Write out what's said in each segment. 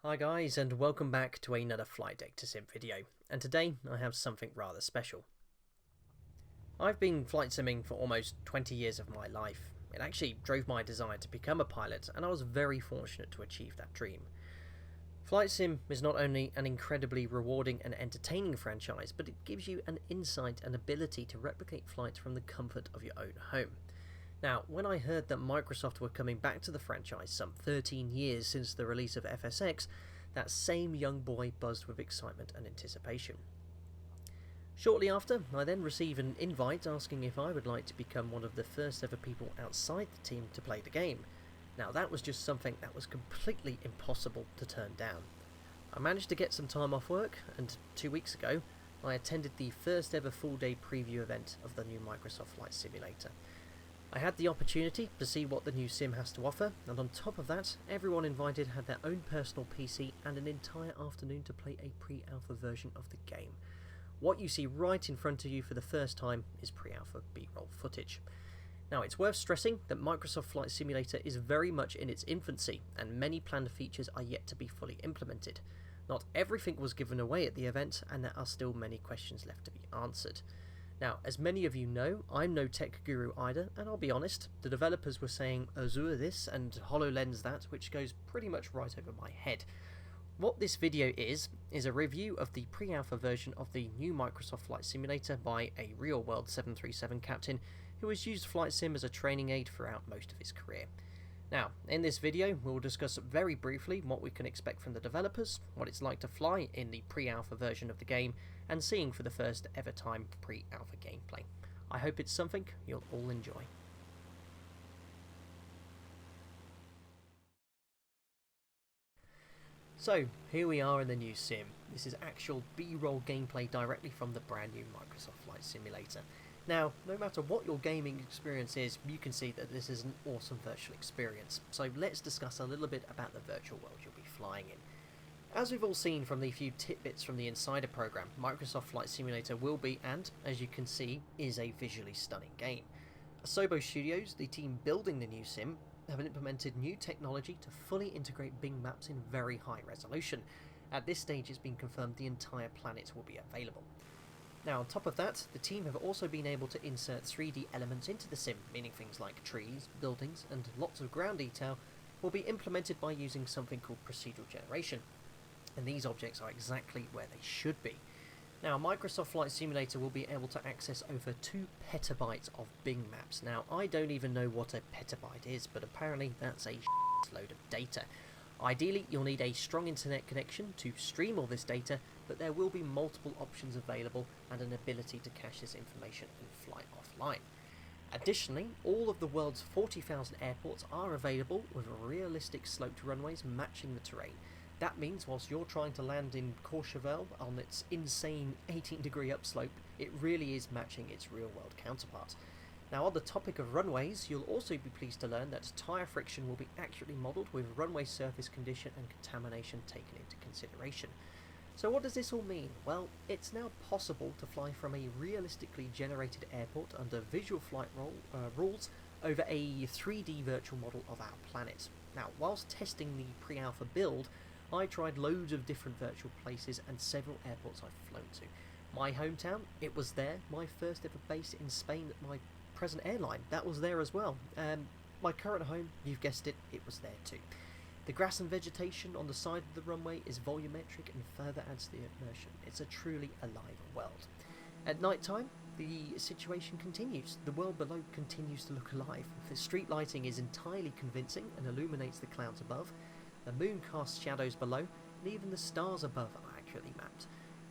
Hi guys, and welcome back to another flight data sim video, and today I have something rather special. I've been flight simming for almost 20 years of my life. It actually drove my desire to become a pilot, and I was very fortunate to achieve that dream. Flight sim is not only an incredibly rewarding and entertaining franchise, but it gives you an insight and ability to replicate flights from the comfort of your own home. Now, when I heard that Microsoft were coming back to the franchise some 13 years since the release of FSX, that same young boy buzzed with excitement and anticipation. Shortly after, I then received an invite asking if I would like to become one of the first ever people outside the team to play the game. Now, that was just something that was completely impossible to turn down. I managed to get some time off work, and 2 weeks ago, I attended the first ever full-day preview event of the new Microsoft Flight Simulator. I had the opportunity to see what the new sim has to offer, and on top of that, everyone invited had their own personal PC and an entire afternoon to play a pre-alpha version of the game. What you see right in front of you for the first time is pre-alpha B-roll footage. Now, it's worth stressing that Microsoft Flight Simulator is very much in its infancy, and many planned features are yet to be fully implemented. Not everything was given away at the event, and there are still many questions left to be answered. Now, as many of you know, I'm no tech guru either, and I'll be honest, the developers were saying Azure this and HoloLens that, which goes pretty much right over my head. What this video is a review of the pre-alpha version of the new Microsoft Flight Simulator by a real-world 737 captain who has used Flight Sim as a training aid throughout most of his career. Now, in this video, we'll discuss very briefly what we can expect from the developers, what it's like to fly in the pre-alpha version of the game, and seeing for the first ever time pre-alpha gameplay. I hope it's something you'll all enjoy. So, here we are in the new sim. This is actual B-roll gameplay directly from the brand new Microsoft Flight Simulator. Now, no matter what your gaming experience is, you can see that this is an awesome virtual experience. So let's discuss a little bit about the virtual world you'll be flying in. As we've all seen from the few tidbits from the Insider program, Microsoft Flight Simulator will be, and as you can see, is a visually stunning game. Asobo Studios, the team building the new sim, have implemented new technology to fully integrate Bing maps in very high resolution. At this stage, it's been confirmed the entire planet will be available. Now, on top of that, the team have also been able to insert 3D elements into the sim, meaning things like trees, buildings, and lots of ground detail will be implemented by using something called procedural generation. And these objects are exactly where they should be. Now, Microsoft Flight Simulator will be able to access over 2 petabytes of Bing maps. Now, I don't even know what a petabyte is, but apparently that's a load of data. Ideally, you'll need a strong internet connection to stream all this data, but there will be multiple options available and an ability to cache this information and fly offline. Additionally, all of the world's 40,000 airports are available with realistic sloped runways matching the terrain. That means whilst you're trying to land in Courchevel on its insane 18-degree upslope, it really is matching its real-world counterpart. Now, on the topic of runways, you'll also be pleased to learn that tyre friction will be accurately modelled with runway surface condition and contamination taken into consideration. So what does this all mean? Well, it's now possible to fly from a realistically generated airport under visual flight rules over a 3D virtual model of our planet. Now, whilst testing the pre-alpha build, I tried loads of different virtual places and several airports I've flown to. My hometown, it was there. My first ever base in Spain, my present airline, that was there as well. My current home, you've guessed it, it was there too. The grass and vegetation on the side of the runway is volumetric and further adds to the immersion. It's a truly alive world. At night time, the situation continues. The world below continues to look alive. The street lighting is entirely convincing and illuminates the clouds above. The moon casts shadows below, and even the stars above are accurately mapped.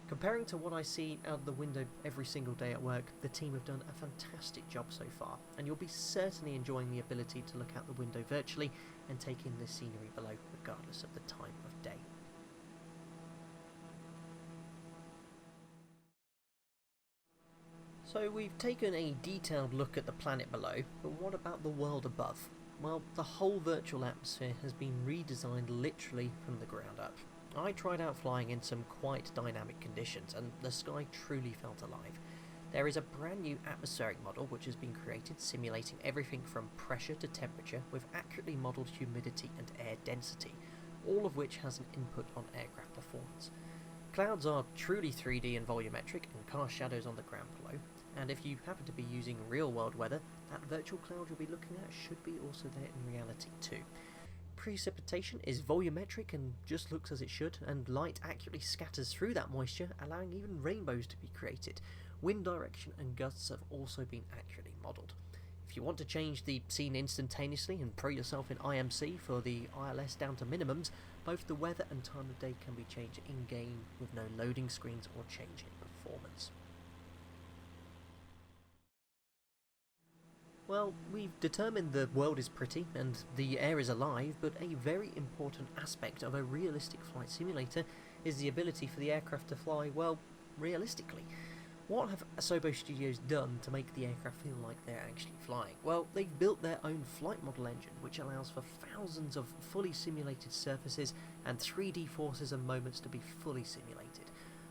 Comparing to what I see out the window every single day at work, the team have done a fantastic job so far, and you'll be certainly enjoying the ability to look out the window virtually and take in the scenery below, regardless of the time of day. So we've taken a detailed look at the planet below, but what about the world above? Well, the whole virtual atmosphere has been redesigned literally from the ground up. I tried out flying in some quite dynamic conditions, and the sky truly felt alive. There is a brand new atmospheric model which has been created simulating everything from pressure to temperature with accurately modelled humidity and air density. all of which has an input on aircraft performance. Clouds are truly 3D and volumetric and cast shadows on the ground below, and if you happen to be using real-world weather, that virtual cloud you'll be looking at should be also there in reality too. Precipitation is volumetric and just looks as it should, and light accurately scatters through that moisture, allowing even rainbows to be created. Wind direction and gusts have also been accurately modelled. If you want to change the scene instantaneously and pro yourself in IMC for the ILS down to minimums, both the weather and time of day can be changed in-game with no loading screens or change in performance. Well, we've determined the world is pretty and the air is alive, but a very important aspect of a realistic flight simulator is the ability for the aircraft to fly, well, realistically. What have Asobo Studios done to make the aircraft feel like they're actually flying? Well, they've built their own flight model engine, which allows for thousands of fully simulated surfaces and 3D forces and moments to be fully simulated.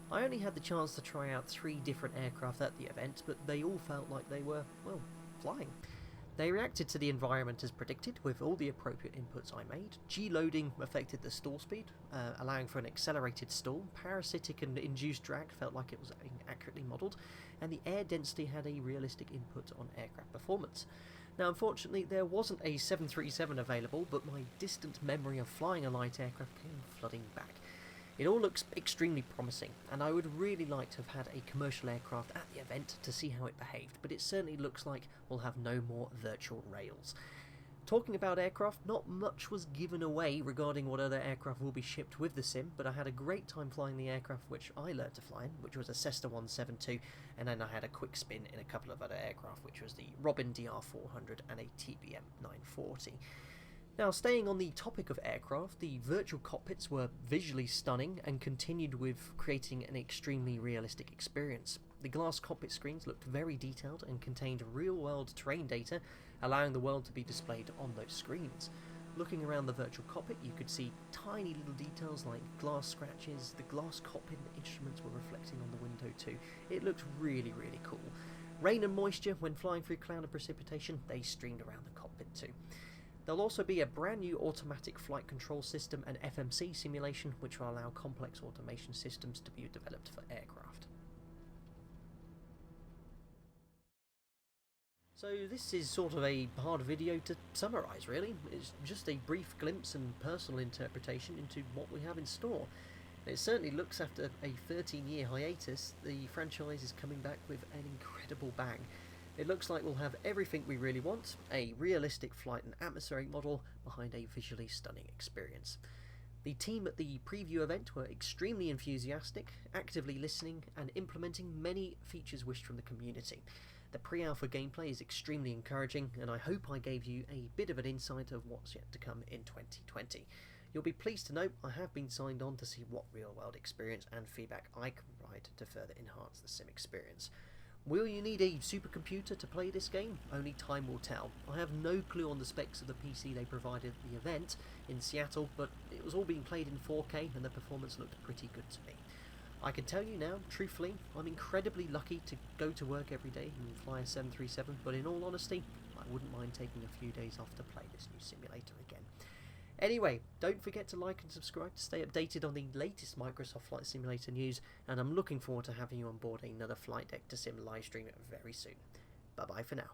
I only had the chance to try out 3 different aircraft at the event, but they all felt like they were, well, flying. They reacted to the environment as predicted with all the appropriate inputs I made. G-loading affected the stall speed, allowing for an accelerated stall. Parasitic and induced drag felt like it was accurately modelled, and the air density had a realistic input on aircraft performance. Now unfortunately there wasn't a 737 available, but my distant memory of flying a light aircraft came flooding back. It all looks extremely promising, and I would really like to have had a commercial aircraft at the event to see how it behaved, but it certainly looks like we'll have no more virtual rails. Talking about aircraft, not much was given away regarding what other aircraft will be shipped with the sim, but I had a great time flying the aircraft which I learned to fly in, which was a Cessna 172, and then I had a quick spin in a couple of other aircraft, which was the Robin DR400 and a TBM 940. Now, staying on the topic of aircraft, the virtual cockpits were visually stunning and continued with creating an extremely realistic experience. The glass cockpit screens looked very detailed and contained real-world terrain data, allowing the world to be displayed on those screens. Looking around the virtual cockpit, you could see tiny little details like glass scratches. The glass cockpit instruments were reflecting on the window too. It looked really, really cool. Rain and moisture, when flying through cloud and precipitation, they streamed around the cockpit too. There'll also be a brand new automatic flight control system and FMC simulation, which will allow complex automation systems to be developed for aircraft. So this is sort of a hard video to summarise really. It's just a brief glimpse and personal interpretation into what we have in store. It certainly looks, after a 13-year hiatus, the franchise is coming back with an incredible bang. It looks like we'll have everything we really want, a realistic flight and atmospheric model behind a visually stunning experience. The team at the preview event were extremely enthusiastic, actively listening and implementing many features wished from the community. The pre-alpha gameplay is extremely encouraging, and I hope I gave you a bit of an insight of what's yet to come in 2020. You'll be pleased to know I have been signed on to see what real-world experience and feedback I can provide to further enhance the sim experience. Will you need a supercomputer to play this game? Only time will tell. I have no clue on the specs of the PC they provided at the event in Seattle, but it was all being played in 4K and the performance looked pretty good to me. I can tell you now, truthfully, I'm incredibly lucky to go to work every day and fly a 737, but in all honesty, I wouldn't mind taking a few days off to play this new simulator again. Anyway, don't forget to like and subscribe to stay updated on the latest Microsoft Flight Simulator news, and I'm looking forward to having you on board another Flight Deck to Sim live stream very soon. Bye bye for now.